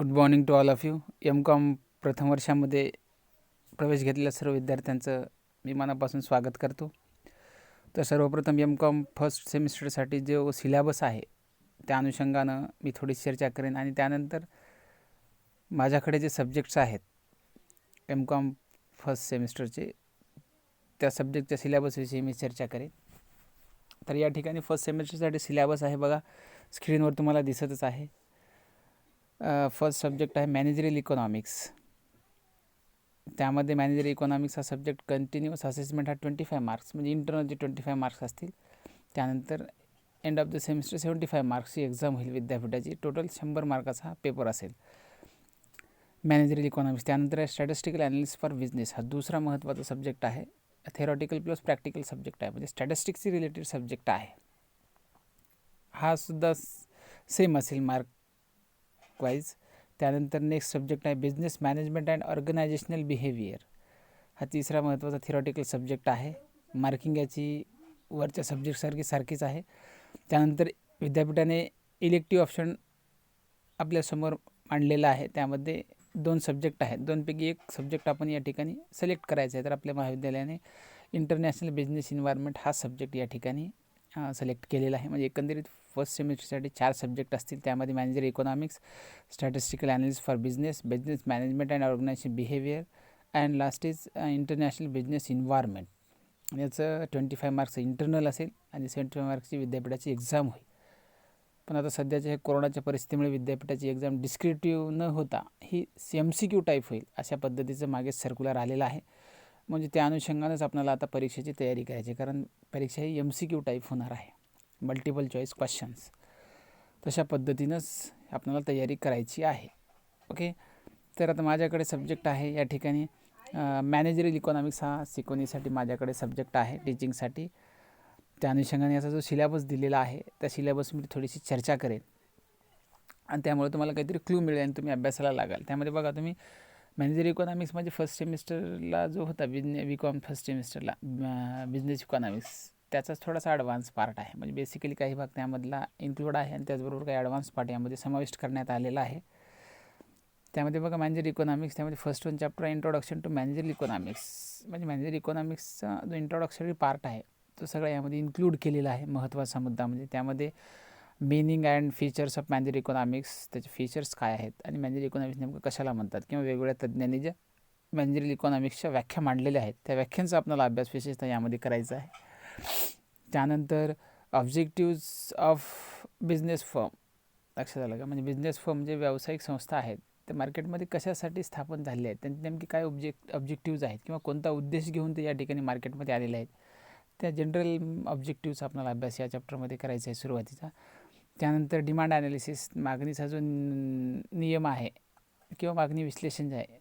Good morning to all of you. M.Com प्रथम वर्षामध्ये प्रवेश घेतलेल्या सर्व विद्यार्थ्यांचं मी मनापासून स्वागत करतो. तर सर्वप्रथम M.Com फर्स्ट सेमिस्टरसाठी जो सिलेबस आहे त्या अनुषंगानं मी थोडी चर्चा करेन आणि त्यानंतर माझ्याकडे जे सब्जेक्ट्स आहेत M.Com फर्स्ट सेमिस्टरचे त्या सब्जेक्टच्या सिलेबसविषयी मी चर्चा करेन. तर या ठिकाणी फर्स्ट सेमिस्टरसाठी सिलेबस आहे बघा, स्क्रीनवर तुम्हाला दिसतच आहे. फर्स्ट सब्जेक्ट आहे मॅनेजरियल इकॉनॉमिक्स. त्यामध्ये मॅनेजरियल इकॉनॉमिक्स हा सब्जेक्ट कंटिन्युअस असेसमेंट हा 25 मार्क्स म्हणजे इंटरनलचे 25 मार्क्स असतील. त्यानंतर एंड ऑफ द सेमिस्टर 75 मार्क्सची एक्झाम होईल विद्यापीठाची. टोटल 100 मार्काचा हा पेपर असेल मॅनेजरियल इकॉनॉमिक्स. त्यानंतर स्टॅटिस्टिकल ॲनालिसिस फॉर बिझनेस हा दुसरा महत्त्वाचा सब्जेक्ट आहे. थेरॉटिकल प्लस प्रॅक्टिकल सब्जेक्ट आहे, म्हणजे स्टॅटिस्टिक्सची रिलेटेड सब्जेक्ट आहे. हा सुद्धा सेम असेल मार्क वाईज. त्यानंतर नेक्स्ट सब्जेक्ट आहे business management and organizational behaviour. हा तिसरा महत्त्वाचा थिरॉटिकल सब्जेक्ट आहे. मार्किंग याची वरच्या सारखीच आहे. त्यानंतर विद्यापीठाने इलेक्टिव्ह ऑप्शन आपल्यासमोर मांडलेला आहे. त्यामध्ये 2 सब्जेक्ट आहेत. 2पैकी एक सब्जेक्ट आपण या ठिकाणी सिलेक्ट करायचा आहे. तर आपल्या महाविद्यालयाने इंटरनॅशनल बिझनेस इन्व्हायरमेंट हा सब्जेक्ट या ठिकाणी सिलेक्ट केलेला आहे. म्हणजे एकंदरीत फर्स्ट सेमिस्टरसाठी 4 सब्जेक्ट असतील. त्यामध्ये manager economics, statistical analysis for business, business management and organization behaviour and last is international business environment. याचं 25 मार्क्स इंटरनल असेल आणि 75 मार्क्सची विद्यापीठाची एक्झाम होईल. पण आता सध्याच्या कोरोनाच्या परिस्थितीमुळे विद्यापीठाची एक्झाम डिस्क्रिप्टिव्ह न होता ही MCQ टाईप होईल अशा पद्धतीचं मागे सर्क्युलर आलेलं आहे. म्हणजे त्या अनुषंगानेच आपल्याला आता परीक्षेची तयारी करायची, कारण परीक्षा ही MCQ टाईप होणार आहे, मल्टिपल चॉईस क्वेश्चन्स. तशा पद्धतीनंच आपल्याला तयारी करायची आहे. ओके. तर आता माझ्याकडे सब्जेक्ट आहे या ठिकाणी मॅनेजरियल इकॉनॉमिक्स हा शिकवणीसाठी माझ्याकडे सब्जेक्ट आहे टीचिंगसाठी. त्या अनुषंगाने याचा जो सिलेबस दिलेला आहे त्या सिलेबसमध्ये थोडीशी चर्चा करेन आणि त्यामुळे तुम्हाला काहीतरी क्लू मिळेल आणि तुम्ही अभ्यासाला लागाल. त्यामध्ये बघा, तुम्ही मॅनेजर इकॉनॉमिक्स म्हणजे फर्स्ट सेमिस्टरला जो होता BCom फर्स्ट सेमिस्टरला बिझनेस इकॉनॉमिक्स, त्याचाच थोडासा ॲडव्हान्स पार्ट आहे. म्हणजे बेसिकली काही भाग त्यामधला इन्क्लूड आहे आणि त्याचबरोबर काही ॲडव्हान्स पार्ट यामध्ये समाविष्ट करण्यात आलेला आहे. त्यामध्ये बघा मॅनेजर इकॉनॉमिक्स, त्यामध्ये फर्स्ट 1 चॅप्टर आहे इंट्रोडक्शन टू मॅनेजर इकॉनॉमिक्स. म्हणजे मॅनेजर इकॉनॉमिक्सचा जो इंट्रोडक्शनरी पार्ट आहे तो सगळा यामध्ये इन्क्लूड केलेला आहे. महत्त्वाचा मुद्दा म्हणजे त्यामध्ये meaning and features of manager economics, त्याचे फीचर्स काय आहेत आणि मॅनेजर इकॉनॉमिक्स नेमकं कशाला म्हणतात, किंवा वेगवेगळ्या तज्ज्ञांनी ज्या मॅनेजर इकॉनॉमिक्सच्या व्याख्या मांडलेल्या आहेत त्या व्याख्यांचा आपल्याला अभ्यास विशेषतः यामध्ये करायचा आहे. त्यानंतर ऑब्जेक्टिव्ज ऑफ बिझनेस फर्म लक्षात आलं का. म्हणजे बिझनेस फर्म जे व्यावसायिक संस्था आहेत ते मार्केटमध्ये कशासाठी स्थापन झालेले आहेत, त्यांचे नेमके काय ऑब्जेक्टिव्ज आहेत किंवा कोणता उद्देश घेऊन ते या ठिकाणी मार्केटमध्ये आलेले आहेत, त्या जनरल ऑब्जेक्टिव्हचा आपल्याला अभ्यास या चॅप्टरमध्ये करायचा आहे सुरुवातीचा. त्यानंतर डिमांड ॲनालिसिस, मागणीचा जो नियम आहे किंवा मागणी विश्लेषण जे आहे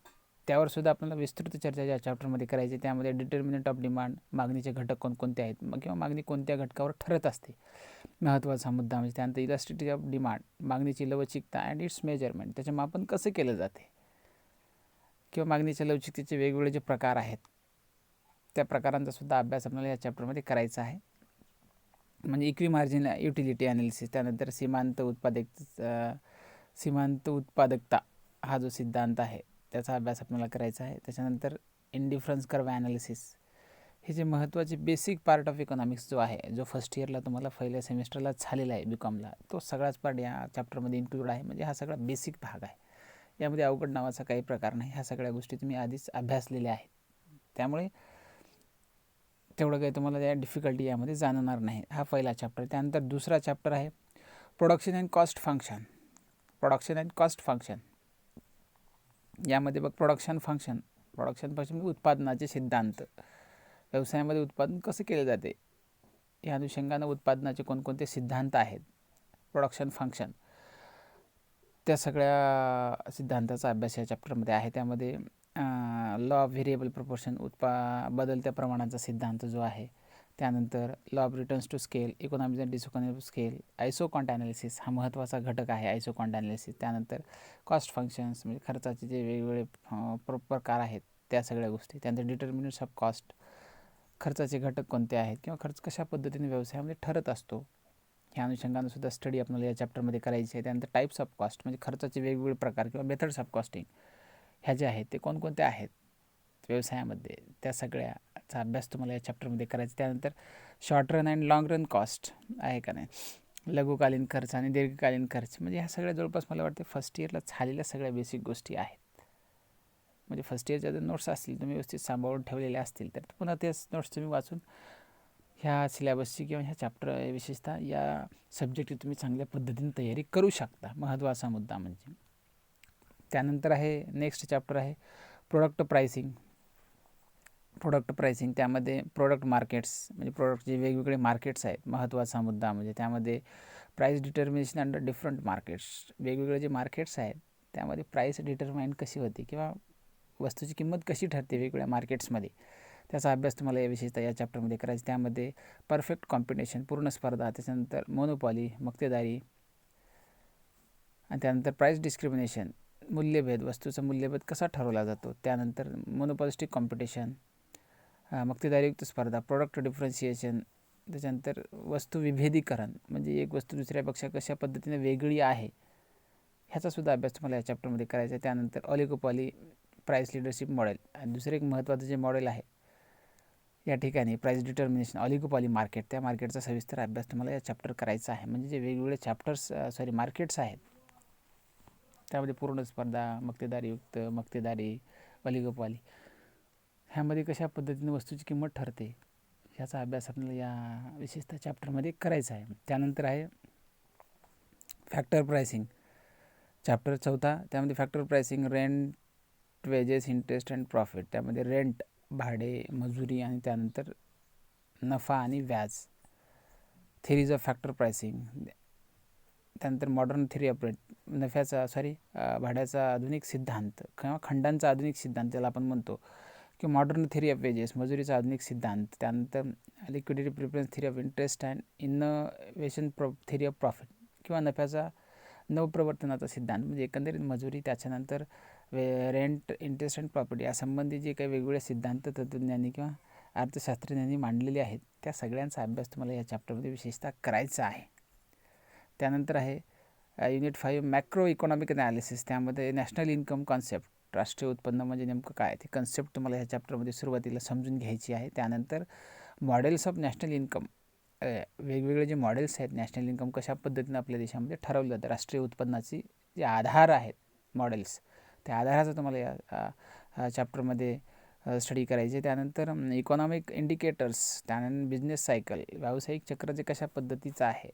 त्यावर सुद्धा आपल्याला विस्तृत चर्चा या चॅप्टरमध्ये करायची. त्यामध्ये डिटर्मिनंट ऑफ डिमांड, मागणीचे घटक कोणकोणते आहेत किंवा मागणी कोणत्या घटकावर ठरत असते, महत्त्वाचा मुद्दा. म्हणजे त्यानंतर इलास्टिसिटी ऑफ डिमांड, मागणीची लवचिकता अँड इट्स मेजरमेंट, त्याचे मापन कसं केलं जाते, किंवा मागणीच्या लवचिकतेचे वेगवेगळे जे प्रकार आहेत त्या प्रकारांचा सुद्धा अभ्यास आपल्याला या चॅप्टरमध्ये करायचा आहे. म्हणजे इक्वी मार्जिन युटिलिटी ॲनालिसिस, त्यानंतर सीमांत उत्पादकता हा जो सिद्धांत आहे त्याचा अभ्यास आपल्याला करायचा आहे. त्याच्यानंतर इंडिफरन्स कर्व ॲनालिसिस, हे जे महत्त्वाचे बेसिक पार्ट ऑफ इकॉनॉमिक्स जो आहे, जो फर्स्ट इयरला तुम्हाला पहिल्या सेमिस्टरला झालेला आहे BComला, तो सगळाच पार्ट या चॅप्टरमध्ये इन्क्लूड आहे. म्हणजे हा सगळा बेसिक भाग आहे, यामध्ये अवघड नावाचा काही प्रकार नाही. ह्या सगळ्या गोष्टी तुम्ही आधीच अभ्यासलेल्या आहेत, त्यामुळे तेवढं काही तुम्हाला या डिफिकल्टी यामध्ये जाणवणार नाही. हा पहिला चॅप्टर. त्यानंतर दुसरा चॅप्टर आहे production and cost function. Production and cost function यामध्ये बघ प्रोडक्शन फंक्शन म्हणजे उत्पादनाचे सिद्धांत, व्यवसायामध्ये उत्पादन कसं केले जाते या अनुषंगानं उत्पादनाचे कोणकोणते सिद्धांत आहेत, प्रोडक्शन फंक्शन, त्या सगळ्या सिद्धांताचा अभ्यास या चॅप्टरमध्ये आहे. त्यामध्ये लॉ ऑफ व्हेरिएबल प्रपोर्शन, बदलत्या प्रमाणाचा सिद्धांत जो आहे, त्यानंतर law of returns to scale, economics and diseconomic scale, isocost analysis हा महत्त्वाचा घटक आहे, आयसोकॉन्ट ॲनालिसिस. त्यानंतर कॉस्ट फंक्शन्स म्हणजे खर्चाचे जे वेगवेगळे प्रकार आहेत त्या सगळ्या गोष्टी. त्यानंतर डिटर्मिनंट्स ऑफ कॉस्ट, खर्चाचे घटक कोणते आहेत किंवा खर्च कशा पद्धतीने व्यवसायामध्ये ठरत असतो, ह्या अनुषंगानं सुद्धा स्टडी आपल्याला या चॅप्टरमध्ये करायची आहे. त्यानंतर टाईप्स ऑफ कॉस्ट म्हणजे खर्चाचे वेगवेगळे प्रकार किंवा मेथड्स ऑफ कॉस्टिंग ह्या ज्या आहेत ते कोणकोणत्या आहेत व्यवसायामध्ये, त्या सगळ्याचा अभ्यास तुम्हाला या चॅप्टरमध्ये करायचा. त्यानंतर short run and long run cost आहे का नाही, लघुकालीन खर्च आणि दीर्घकालीन खर्च, म्हणजे ह्या सगळ्या जवळपास मला वाटते फर्स्ट इयरला झालेल्या सगळ्या बेसिक गोष्टी आहेत. म्हणजे फर्स्ट इयरच्या जर नोट्स असतील तुम्ही व्यवस्थित सांभाळून ठेवलेल्या असतील तर पुन्हा तेच नोट्स तुम्ही वाचून ह्या सिलेबसची किंवा ह्या चॅप्टर विशेषतः या सब्जेक्टची तुम्ही चांगल्या पद्धतीने तयारी करू शकता. महत्त्वाचा मुद्दा म्हणजे. त्यानंतर आहे नेक्स्ट चॅप्टर आहे प्रोडक्ट प्राइसिंग. प्रोडक्ट प्राइसिंग त्यामध्ये प्रोडक्ट मार्केट्स म्हणजे प्रोडक्टचे वेगवेगळे मार्केट्स आहेत. महत्त्वाचा मुद्दा म्हणजे त्यामध्ये price determination under different markets, वेगवेगळे जे मार्केट्स आहेत त्यामध्ये प्राईस डिटर्माइन कशी होते किंवा वस्तूची किंमत कशी ठरते वेगवेगळ्या मार्केट्समध्ये, त्याचा अभ्यास तुम्हाला या विशेषतः या चॅप्टरमध्ये करायचा. त्यामध्ये परफेक्ट कॉम्पिटिशन पूर्ण स्पर्धा, त्याच्यानंतर मोनोपॉली मक्तेदारी, आणि त्यानंतर प्राईस डिस्क्रिमिनेशन मूल्यभेद, वस्तूचा मूल्यभेद कसा ठरवला जातो, त्यानंतर मोनोपॉलिस्टिक कॉम्पिटिशन मक्तेदारीयुक्त स्पर्धा, प्रोडक्ट डिफरन्शिएशन, त्याच्यानंतर वस्तू विभेदीकरण म्हणजे एक वस्तू दुसऱ्यापेक्षा कशा पद्धतीने वेगळी आहे ह्याचासुद्धा अभ्यास तुम्हाला या चॅप्टरमध्ये करायचा आहे. त्यानंतर ऑलिगोपॉली प्राईस लिडरशिप मॉडेल, आणि दुसरे एक महत्त्वाचं जे मॉडेल आहे या ठिकाणी प्राईस डिटर्मिनेशन ऑलिगोपॉली मार्केट, त्या मार्केटचा सविस्तर अभ्यास तुम्हाला या चॅप्टर करायचा आहे. म्हणजे जे वेगवेगळे मार्केट्स आहेत त्यामध्ये पूर्ण स्पर्धा, मक्तेदारीयुक्त, मक्तेदारी, ऑलिगोपॉली ह्यामध्ये कशा पद्धतीने वस्तूची किंमत ठरते ह्याचा अभ्यास आपल्याला या विशेषतः चॅप्टरमध्ये करायचा आहे. त्यानंतर आहे फॅक्टर प्राइसिंग, चॅप्टर 4. त्यामध्ये factor pricing rent, wedges, interest and profit, त्यामध्ये रेंट भाडे, मजुरी आणि त्यानंतर नफा आणि व्याज, थेरीज ऑफ फॅक्टर प्राइसिंग, त्यानंतर मॉडर्न थेरी ऑफ भाड्याचा आधुनिक सिद्धांत किंवा खंडांचा आधुनिक सिद्धांत त्याला आपण म्हणतो, किंवा मॉडर्न थेरी ऑफ वेजेस मजुरीचा आधुनिक सिद्धांत, त्यानंतर liquidity preference theory of interest and innovation theory of profit किंवा नफ्याचा नवप्रवर्तनाचा सिद्धांत, म्हणजे एकंदरीत मजुरी, त्याच्यानंतर रेंट, इंटरेस्ट अँड प्रॉपर्टी यासंबंधी जे काही वेगवेगळे सिद्धांत तत्त्वज्ञानी किंवा अर्थशास्त्रज्ञांनी मांडलेले आहेत त्या सगळ्यांचा अभ्यास तुम्हाला या चॅप्टरमध्ये विशेषतः करायचा आहे. त्यानंतर आहे युनिट 5 मॅक्रो इकॉनॉमिक ॲनालिसिस, त्यामध्ये नॅशनल इन्कम कॉन्सेप्ट, राष्ट्रीय उत्पन्न म्हणजे नेमकं काय ते कन्सेप्ट तुम्हाला ह्या चॅप्टरमध्ये सुरुवातीला समजून घ्यायची आहे. त्यानंतर मॉडेल्स ऑफ नॅशनल इन्कम, वेगवेगळे जे मॉडेल्स आहेत नॅशनल इन्कम कशा पद्धतीने आपल्या देशामध्ये ठरवलं जातं, राष्ट्रीय उत्पन्नाची जे आधार आहेत मॉडेल्स, त्या आधाराचा तुम्हाला या चॅप्टरमध्ये स्टडी करायचे. त्यानंतर इकॉनॉमिक इंडिकेटर्स, त्यानंतर बिझनेस सायकल, व्यावसायिक चक्र जे कशा पद्धतीचं आहे,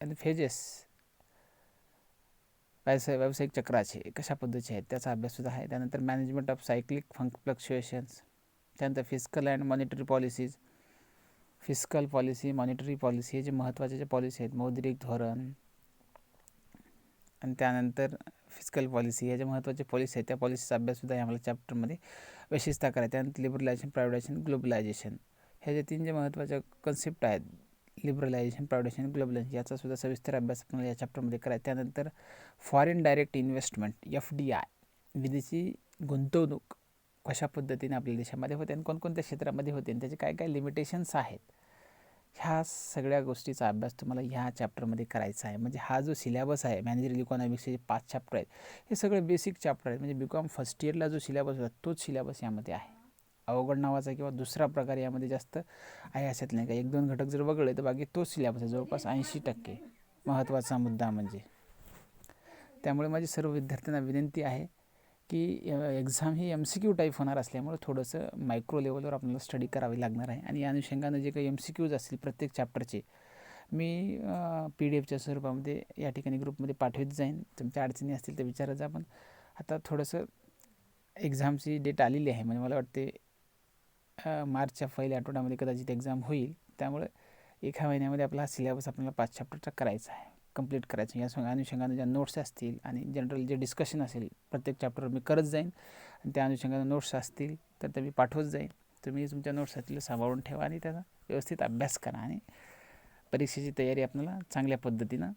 आणि फेजेस व्यावसायिक चक्राचे कशा पद्धतीचे आहेत त्याचा अभ्याससुद्धा आहे. त्यानंतर मॅनेजमेंट ऑफ सायक्लिक फ्लक्च्युएशन्स, त्यानंतर fiscal and monetary policies, fiscal policy, monetary policy हे जे महत्त्वाचे जे पॉलिसी आहेत, मौद्रिक धोरण, आणि त्यानंतर फिस्कल पॉलिसी हे जे महत्त्वाचे पॉलिसी आहेत त्या पॉलिसीचा अभ्याससुद्धा आम्हाला चॅप्टरमध्ये विशेषतः करायचा. त्यानंतर लिबरलायझेशन, प्रायव्हेटायझेशन, ग्लोबलायझेशन हे जे 3 जे महत्त्वाचे कन्सेप्ट आहेत, लिबरलायझेशन, प्रायव्हेटायझेशन, ग्लोबलायझेशन याचासुद्धा सविस्तर अभ्यास आपल्याला या चॅप्टरमध्ये करायचा. त्यानंतर फॉरेन डायरेक्ट इन्व्हेस्टमेंट FDI, विदेशी गुंतवणूक कशा पद्धतीने आपल्या देशामध्ये होते आणि कोणकोणत्या क्षेत्रामध्ये होते आणि त्याचे काय काय लिमिटेशन्स आहेत, ह्या सगळ्या गोष्टीचा अभ्यास तुम्हाला ह्या चॅप्टरमध्ये करायचा आहे. म्हणजे हा जो सिलेबस आहे मॅनेजरियल इकॉनॉमिक्सचे जे 5 चॅप्टर आहेत हे सगळे बेसिक चॅप्टर आहेत. म्हणजे BCom फर्स्ट इयरला जो सिलेबस होता तोच सिलेबस यामध्ये आहे. अवघड नावाचा किंवा दुसरा प्रकार यामध्ये जास्त आहे अशात नाही का, 1-2 घटक जर वगळले तर बाकी तोच सिलेबस आहे जवळपास 80%. महत्त्वाचा मुद्दा म्हणजे त्यामुळे माझी सर्व विद्यार्थ्यांना विनंती आहे की एक्झाम ही MCQ टाईप होणार असल्यामुळे थोडंसं मायक्रो लेवलवर आपल्याला स्टडी करावी लागणार आहे. आणि या अनुषंगानं जे काही MCQज असतील प्रत्येक चॅप्टरचे मी PDF स्वरूपामध्ये या ठिकाणी ग्रुपमध्ये पाठवत जाईन. तुमच्या अडचणी असतील तर विचारत जा. पण आता थोडंसं एक्झामची डेट आलेली आहे, म्हणजे मला वाटते मार्चच्या पहिल्या आठवड्यामध्ये कदाचित एक्झाम होईल. त्यामुळे एका महिन्यामध्ये आपला हा सिलेबस आपल्याला 5 चॅप्टरचा करायचा आहे, कंप्लीट करायचं. या अनुषंगाने ज्या नोट्स असतील आणि जनरल जे डिस्कशन असेल प्रत्येक चॅप्टरवर मी करत जाईन, आणि त्या अनुषंगाने नोट्स असतील तर ते मी पाठवत जाईन. तुम्ही तुमच्या नोट्स असतील सांभाळून ठेवा आणि त्याचा व्यवस्थित अभ्यास करा आणि परीक्षेची तयारी आपल्याला चांगल्या पद्धतीनं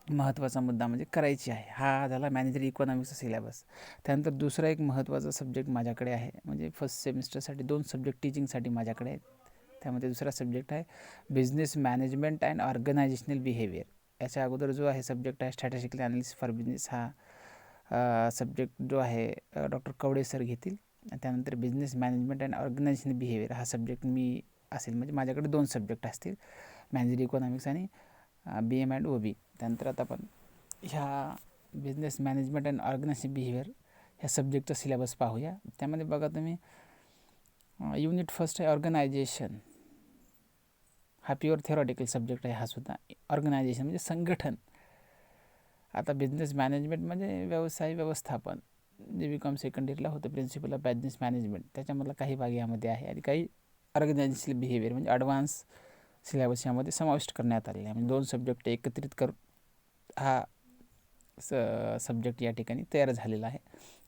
महत्त्वाचा मुद्दा म्हणजे करायची आहे. हा झाला मॅनेजरी इकॉनॉमिक्सचा सिलेबस. त्यानंतर दुसरा एक महत्त्वाचा सब्जेक्ट माझ्याकडे आहे, म्हणजे फर्स्ट सेमिस्टरसाठी 2 सब्जेक्ट टीचिंगसाठी माझ्याकडे आहेत. त्यामध्ये दुसरा सब्जेक्ट आहे business management and organizational behaviour. याच्या अगोदर जो आहे सब्जेक्ट आहे स्ट्रॅटेजिकल ॲनालिसिस फॉर बिझनेस. हा सब्जेक्ट जो आहे डॉक्टर कवडे सर घेतील. त्यानंतर business management and organizational behaviour हा सब्जेक्ट मी असेल. म्हणजे माझ्याकडे 2 सब्जेक्ट असतील, मॅनेजरी इकॉनॉमिक्स आणि BM अँड OB. त्यानंतर आता आपण ह्या business management and organization behaviour ह्या सब्जेक्टचा सिलेबस पाहूया. त्यामध्ये बघा तुम्ही युनिट फर्स्ट आहे ऑर्गनायझेशन. हा प्युअर थेरॉटिकल सब्जेक्ट आहे. हा सुद्धा ऑर्गनायझेशन म्हणजे संघटन. आता बिझनेस मॅनेजमेंट म्हणजे व्यवसाय व्यवस्थापन, जे BCom सेकंड इयरला होतं, प्रिन्सिपल ऑफ बिझनेस मॅनेजमेंट. त्याच्यामधला काही भाग यामध्ये आहे आणि काही ऑर्गनायझेशनल बिहेवियर म्हणजे ॲडव्हान्स सिलेबस यामध्ये समाविष्ट करण्यात आलेला आहे. म्हणजे 2 सब्जेक्ट एकत्रित करून हा सब्जेक्ट या ठिकाणी तयार झालेला आहे.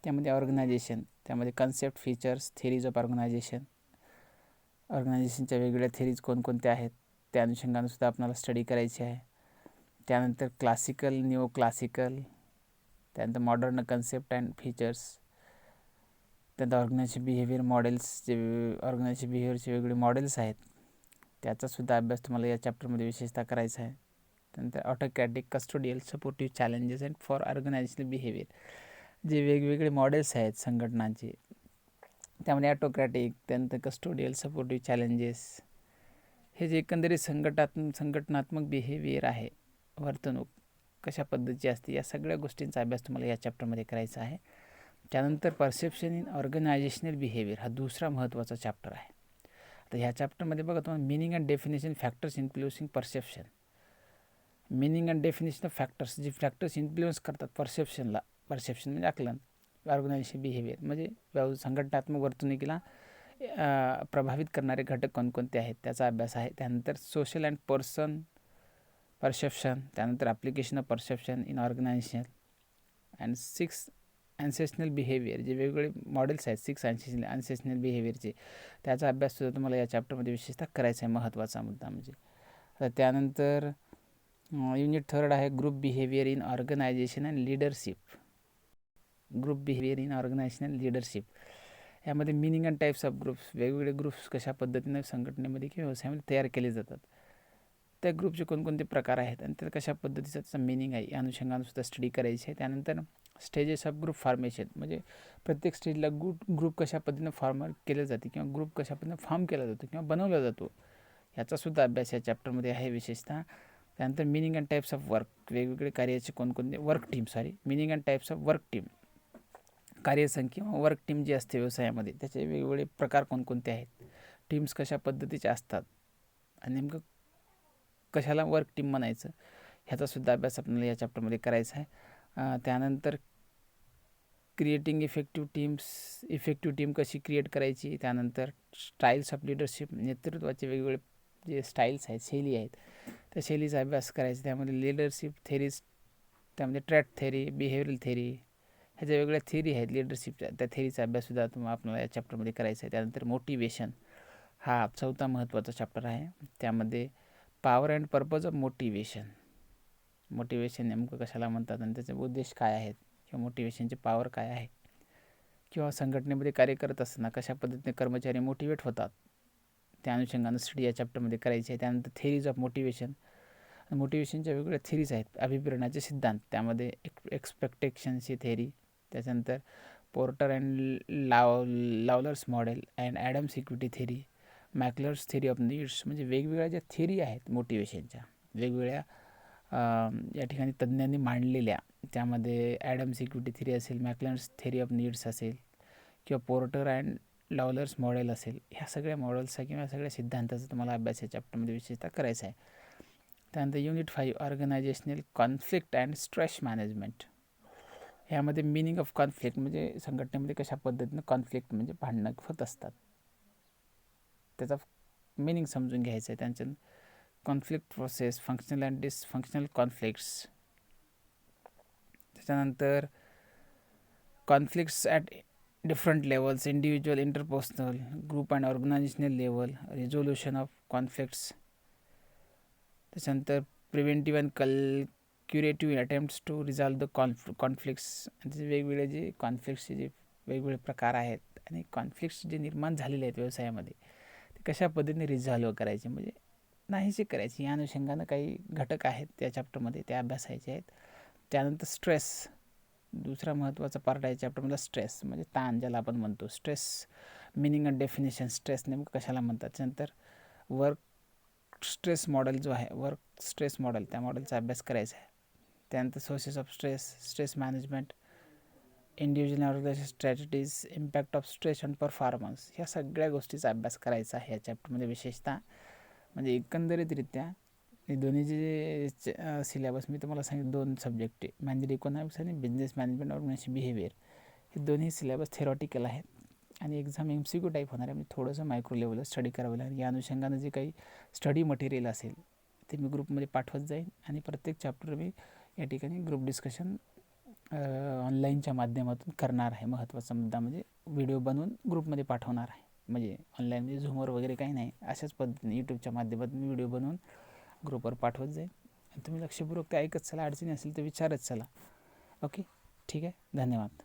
त्यामध्ये ऑर्गनायझेशन, त्यामध्ये concept, features, theories of organization, ऑर्गनायझेशनच्या वेगवेगळ्या थेरीज कोणकोणत्या आहेत त्या अनुषंगाने सुद्धा आपल्याला स्टडी करायची आहे. त्यानंतर क्लासिकल, न्यू क्लासिकल, त्यानंतर मॉडर्न कन्सेप्ट अँड फीचर्स, त्यानंतर ऑर्गनायझेशन बिहेवियर मॉडेल्स, जे ऑर्गनायझेशन बिहेवियरचे वेगवेगळे मॉडेल्स आहेत त्याचासुद्धा अभ्यास तुम्हाला या चॅप्टरमध्ये विशेषतः करायचा आहे. त्यानंतर autocratic, custodial, supportive, challenges and for organisational behaviour, जे वेगवेगळे मॉडेल्स आहेत संघटनांचे, त्यामध्ये ऑटोक्रॅटिक, त्यानंतर कस्टोडियल, सपोर्टिव्ह, चॅलेंजेस, हे जे एकंदरीत संघटनात्मक बिहेवियर आहे, वर्तणूक कशा पद्धतीची असते, या सगळ्या गोष्टींचा अभ्यास तुम्हाला या चॅप्टरमध्ये करायचा आहे. त्यानंतर परसेप्शन इन ऑर्गनायझेशनल बिहेवियर हा दुसरा महत्त्वाचा चॅप्टर आहे. आता ह्या चॅप्टरमध्ये बघा तुम्हाला meaning and definition factors influencing perception. Meaning and definition of factors, जे फॅक्टर्स इन्फ्लुएन्स करतात परसेप्शनला. परसेप्शन म्हणजे आकलन, ऑर्गनायझेशन बिहेवियर म्हणजे संघटनात्मक वर्तणुकीला प्रभावित करणारे घटक कोणकोणते आहेत त्याचा अभ्यास आहे. त्यानंतर सोशल अँड पर्सन परसेप्शन, त्यानंतर application of perception in organisation and 6 ॲन्सेशनल बिहेवियर, जे वेगवेगळे मॉडेल्स आहेत 6 ॲन्सेशनल बिहेवियरचे, त्याचा अभ्याससुद्धा तुम्हाला या चॅप्टरमध्ये विशेषतः करायचा आहे, महत्त्वाचा मुद्दा म्हणजे. तर त्यानंतर युनिट थर्ड आहे group behaviour in organisation and leadership. Group behaviour in organisation and leadership यामध्ये meaning and types of groups, वेगवेगळे ग्रुप्स कशा पद्धतीने संघटनेमध्ये किंवा व्यवसायामध्ये तयार केले जातात, त्या ग्रुपचे कोणकोणते प्रकार आहेत आणि त्या कशा पद्धतीचा त्याचा मिनिंग आहे या अनुषंगाने सुद्धा स्टडी करायची आहे. त्यानंतर स्टेजेस ऑफ ग्रुप फॉर्मेशन, म्हणजे प्रत्येक स्टेजला ग्रुप कशा पद्धतीने फॉर्म केले जाते किंवा ग्रुप कशा पद्धतीने फॉर्म केला जातो किंवा बनवला जातो, याचासुद्धा अभ्यास या चॅप्टरमध्ये आहे विशेषतः. त्यानंतर meaning and types of work, वेगवेगळे कार्याचे कोणकोणते meaning and types of work team, कार्यसंघ किंवा वर्क टीम जी असते व्यवसायामध्ये त्याचे वेगवेगळे प्रकार कोणकोणते आहेत, टीम्स कशा पद्धतीचे असतात आणि नेमकं कशाला वर्क टीम म्हणायचं, ह्याचासुद्धा अभ्यास आपल्याला या चॅप्टरमध्ये करायचा आहे. त्यानंतर क्रिएटिंग इफेक्टिव्ह टीम कशी क्रिएट करायची, त्यानंतर स्टाईल्स ऑफ लिडरशिप, नेतृत्वाचे वेगवेगळे जे स्टाईल्स आहेत, शैली आहेत, त्या शैलीचा अभ्यास करायचा. त्यामध्ये लिडरशिप थेरीज, त्यामध्ये ट्रॅट थेरी, बिहेवियरल थेरी, ह्याच्या वेगवेगळ्या थेरी आहेत लिडरशिपच्या, त्या थेरीचा अभ्याससुद्धा तुम्हाला आपल्याला या चॅप्टरमध्ये करायचा आहे. त्यानंतर मोटिवेशन हा चौथा महत्त्वाचा चॅप्टर आहे. त्यामध्ये power and purpose of motivation नेमकं कशाला म्हणतात आणि त्याचे उद्देश काय आहेत किंवा मोटिवेशनची पॉवर काय आहे, किंवा संघटनेमध्ये कार्य करत असताना कशा पद्धतीने कर्मचारी मोटिवेट होतात, त्या अनुषंगानं स्टडी या चॅप्टरमध्ये करायची आहे. त्यानंतर थेरीज ऑफ मोटिवेशनच्या वेगवेगळ्या थेरीज आहेत. अभिप्रेरणाचे सिद्धांत, त्यामध्ये एक्सपेक्टेशनची थेरी, त्याच्यानंतर Porter and Lawler's model and Adams equity theory, McClelland's theory of needs, म्हणजे वेगवेगळ्या ज्या थेरी आहेत मोटिवेशनच्या वेगवेगळ्या या ठिकाणी तज्ज्ञांनी मांडलेल्या, त्यामध्ये ॲडम्स इक्विटी थेरी असेल, मॅकलर्स थेरी ऑफ नीड्स असेल किंवा पोर्टर अँड लावलर्स मॉडेल असेल, ह्या सगळ्या मॉडेल्सचा किंवा सगळ्या सिद्धांताचा तुम्हाला अभ्यास या चॅप्टरमध्ये विशेषतः करायचा आहे. त्यानंतर unit 5 organisational conflict and stress management, ह्यामध्ये मिनिंग ऑफ कॉन्फ्लिक्ट म्हणजे संघटनेमध्ये कशा पद्धतीनं कॉन्फ्लिक्ट म्हणजे भांडणं होत असतात त्याचा मिनिंग समजून घ्यायचं आहे. त्यांच्या conflict process, functional and dysfunctional conflicts, त्याच्यानंतर conflicts at different levels, individual, interpersonal, group and organisational level, resolution of conflicts, त्याच्यानंतर preventive and curative attempts to resolve the conflicts, वेगवेगळे जे कॉन्फ्लिक्ट्सचे जे वेगवेगळे प्रकार आहेत आणि कॉन्फ्लिक्ट्स जे निर्माण झालेले आहेत व्यवसायामध्ये ते कशा पद्धतीने रिझॉल्व करायचे म्हणजे नाहीसे करायचे, या अनुषंगानं काही घटक आहेत त्या चॅप्टरमध्ये, ते अभ्यासायचे आहेत. त्यानंतर स्ट्रेस, दुसरा महत्त्वाचा पार्ट आहे चॅप्टरमधला स्ट्रेस म्हणजे ताण ज्याला आपण म्हणतो. Stress meaning and definition, stress नेमकं कशाला म्हणतात. त्यानंतर वर्क स्ट्रेस मॉडेल जो आहे, वर्क स्ट्रेस मॉडेल, त्या मॉडेलचा अभ्यास करायचा आहे. त्यानंतर sources of stress, stress management, individual organization strategies, impact of stress and performance, ह्या सगळ्या गोष्टीचा अभ्यास करायचा आहे या चॅप्टरमध्ये विशेषतः. म्हणजे एकंदरीतरित्या हे दोन्ही जे सिलेबस मी तुम्हाला सांगितलं, 2 सब्जेक्ट आहे, मॅनेजर इकॉनॉमिक्स आणि बिझनेस मॅनेजमेंट ऑर्गनायझेशन बिहेवियर, हे दोन्ही सिलेबस थेरॉटिकल आहेत आणि एक्झाम MCQ टाईप होणार आहे. म्हणजे थोडंसं मायक्रो लेवलला स्टडी करावं लागेल. या अनुषंगानं जे काही स्टडी मटेरियल असेल ते मी ग्रुपमध्ये पाठवत जाईन आणि प्रत्येक चॅप्टर मी या ठिकाणी ग्रुप डिस्कशन ऑनलाईनच्या माध्यमातून करणार आहे. महत्त्वाचा मुद्दा म्हणजे व्हिडिओ बनवून ग्रुपमध्ये पाठवणार आहे. म्हणजे ऑनलाईन म्हणजे झूमवर वगैरे काही नाही, अशाच पद्धतीने यूट्यूबच्या माध्यमातून व्हिडिओ बनवून ग्रुपवर पाठवत जाईल आणि तुम्ही लक्षपूर्वक ते ऐकत चला. अडचणी असेल तर विचारत चला. ओके, ठीक आहे, धन्यवाद.